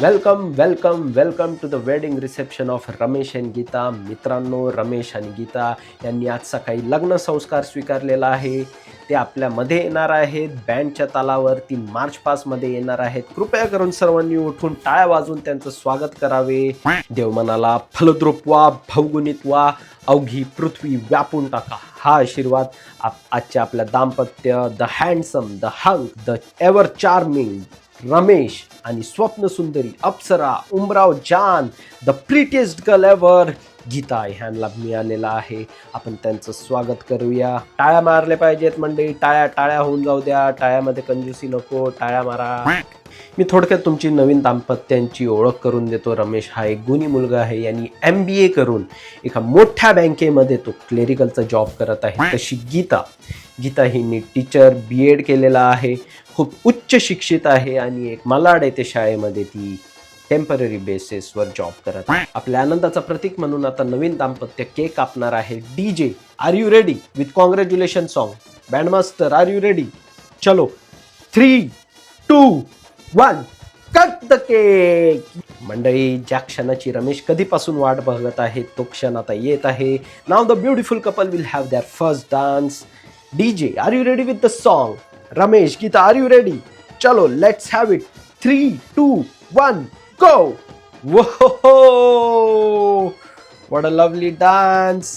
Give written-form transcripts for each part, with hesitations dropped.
Welcome to the wedding reception of Ramesh and Geeta. मित्रांनो, रमेश आणि गीता यांनी आज सकाळी लग्न संस्कार स्वीकारलेला आहे. ते आपल्यामध्ये येणार आहेत. बँडच्या तालावर 3 मार्च पासमध्ये येणार आहेत. कृपया करून सर्वांनी उठून टाळ्या वाजवून त्यांचं स्वागत करावे. देव मनाला फलद्रूप व्हा, भवगुणित व्हा, अवघी पृथ्वी व्यापून टाका, हा आशीर्वाद आजच्या आपल्या दाम्पत्य, the handsome, the hunk, the ever charming Ramesh आणि स्वप्न सुंदरी अप्सरा उमराव जान, द प्रिटिएस्ट गर्ल एव्हर गीता ह्यांना मिळालेला आहे. आपण त्यांचं स्वागत करूया. टाळ्या मारले पाहिजेत मंडळी. टाळ्या होऊन जाऊ द्या. टाळ्यामध्ये कंजूसी नको. टाळ्या मारा. मी थोडक्यात तुमची नवीन दाम्पत्यांची ओळख करून देतो. रमेश हा एक गुणी मुलगा आहे. यांनी MBA करून एका मोठ्या बँकेमध्ये तो क्लेरिकलचा जॉब करत आहे. तशी गीता हिने टीचर BEd केलेला आहे. खूप उच्च शिक्षित आहे आणि एक मालाड येथे शाळेमध्ये ती टेम्पररी बेसिसवर जॉब करत आहे. आपल्या आनंदाचं प्रतीक म्हणून आता नवीन दाम्पत्य केक कापणार आहे. DJ, are you ready with congratulation song? Bandmaster, are you ready? चलो 3, 2, 1 कट द केक. मंडळी, ज्या क्षणाची रमेश कधीपासून वाट बघत आहे तो क्षण आता येत आहे. Now the beautiful couple will have their first dance. DJ, are you ready with the song? Ramesh, Geeta, are you ready? Chalo, let's have it. 3, 2, 1, go! Whoa! What a lovely dance.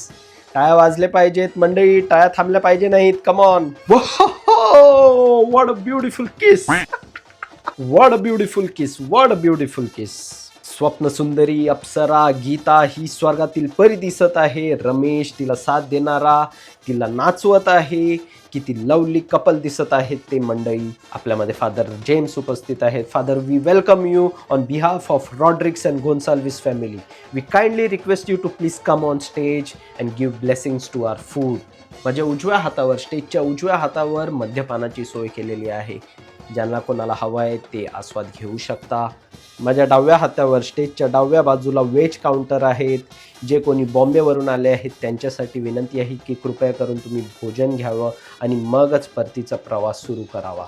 टाळ्या वाजले पाहिजेत मंडळी. टाळ्या थांबल्या पाहिजे नाहीत. Come on. Whoa! What a beautiful kiss. What a beautiful kiss. What a beautiful kiss. स्वप्न सुंदरी अप्सरा गीता ही स्वर्गातील परी दिसत आहे. रमेश तिला साथ देणारा, तिला नाचवत आहे. किती लवली कपल दिसत आहेत ते मंडळी. आपल्यामध्ये फादर जेम्स उपस्थित आहेत. Father, we welcome you on behalf of Rodrigues and Gonsalves family. We kindly request you to please come on stage and give blessings to our food. माझ्या उजव्या हातावर, स्टेजच्या उजव्या हातावर मद्यपानाची सोय केलेली आहे. ज्यांना कोणाला हवं आहे ते आस्वाद घेऊ शकता. माझ्या डाव्या हातावर, स्टेजच्या डाव्या बाजूला वेज काउंटर आहेत. जे कोणी बॉम्बेवरून आले आहेत त्यांच्यासाठी विनंती आहे की कृपया करून तुम्ही भोजन घ्यावं आणि मगच परतीचा प्रवास सुरू करावा.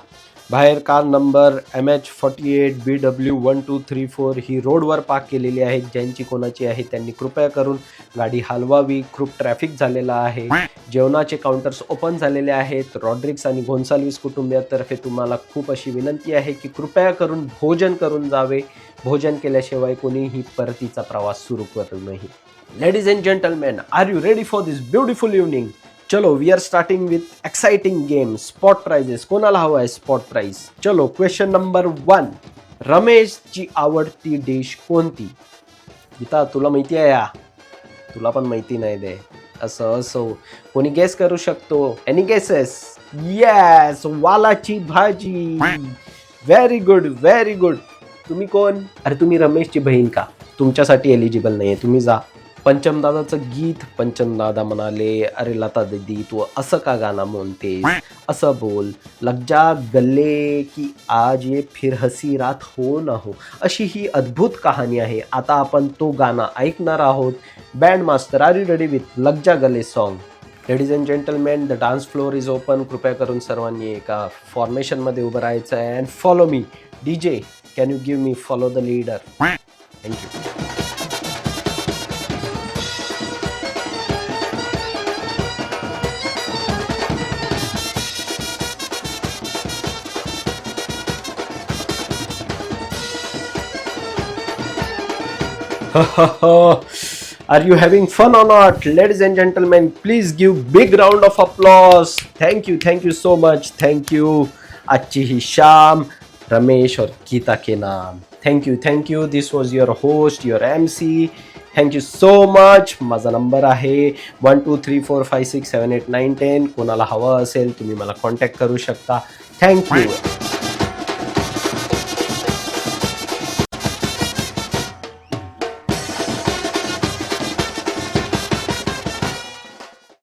बाहेर कार नंबर MH48 BW 1234 ही रोडवर पार्क केलेली आहे. ज्यांची कोणाची आहे त्यांनी कृपया करून गाडी हलवावी. खूप ट्रॅफिक झालेला आहे. जेवणाचे काउंटर्स ओपन झालेले आहेत. रॉड्रिक्स आणि गोन्साल्विस कुटुंबियातर्फे तुम्हाला खूप अशी विनंती आहे की कृपया करून भोजन करून जावे. भोजन केल्याशिवाय कोणीही परतीचा प्रवास सुरू करू नये. Ladies and gentlemen, are you ready for this beautiful evening? चलो, we are starting with exciting game. Spot prizes. कोणाला हवं आहे स्पॉट प्राइज? चलो, क्वेश्चन नंबर 1. रमेशची आवडती डिश कोणती? गीता, तुला माहिती आहे या? तुला पण माहिती नाही दे. असं कोणी गेस करू शकतो? Any guesses? येस, वालाची भाजी. Very good. तुम्ही कोण? अरे, तुम्ही रमेशची बहीण का? तुमच्यासाठी एलिजिबल नाही आहे. तुम्ही जा. पंचमदादाचं गीत. पंचमदादा म्हणाले, अरे लता दीदी, तू असं का गाणं म्हणतेस? असं बोल. लग जा गले की आज ये फिर हसी रात हो ना हो. अशी ही अद्भुत कहाणी आहे. आता आपण तो गाणं ऐकणार आहोत. Band master, are you ready with lag ja gale song? Ladies and gentlemen, the dance floor is open. कृपया करून सर्वांनी एका फॉर्मेशनमध्ये उभं राहायचं आहे. And follow me. DJ, can you give me follow the leader? Thank you. Are you having fun or not? Ladies and gentlemen, please give big round of applause. Thank you so much. Thank you. आजची ही शाम रमेश और गीता के नाम. Thank you. This was your host, your MC. Thank you so much. माझा number आहे 1234567891. कोणाला हवं असेल तुम्ही मला कॉन्टॅक्ट करू शकता. थँक्यू.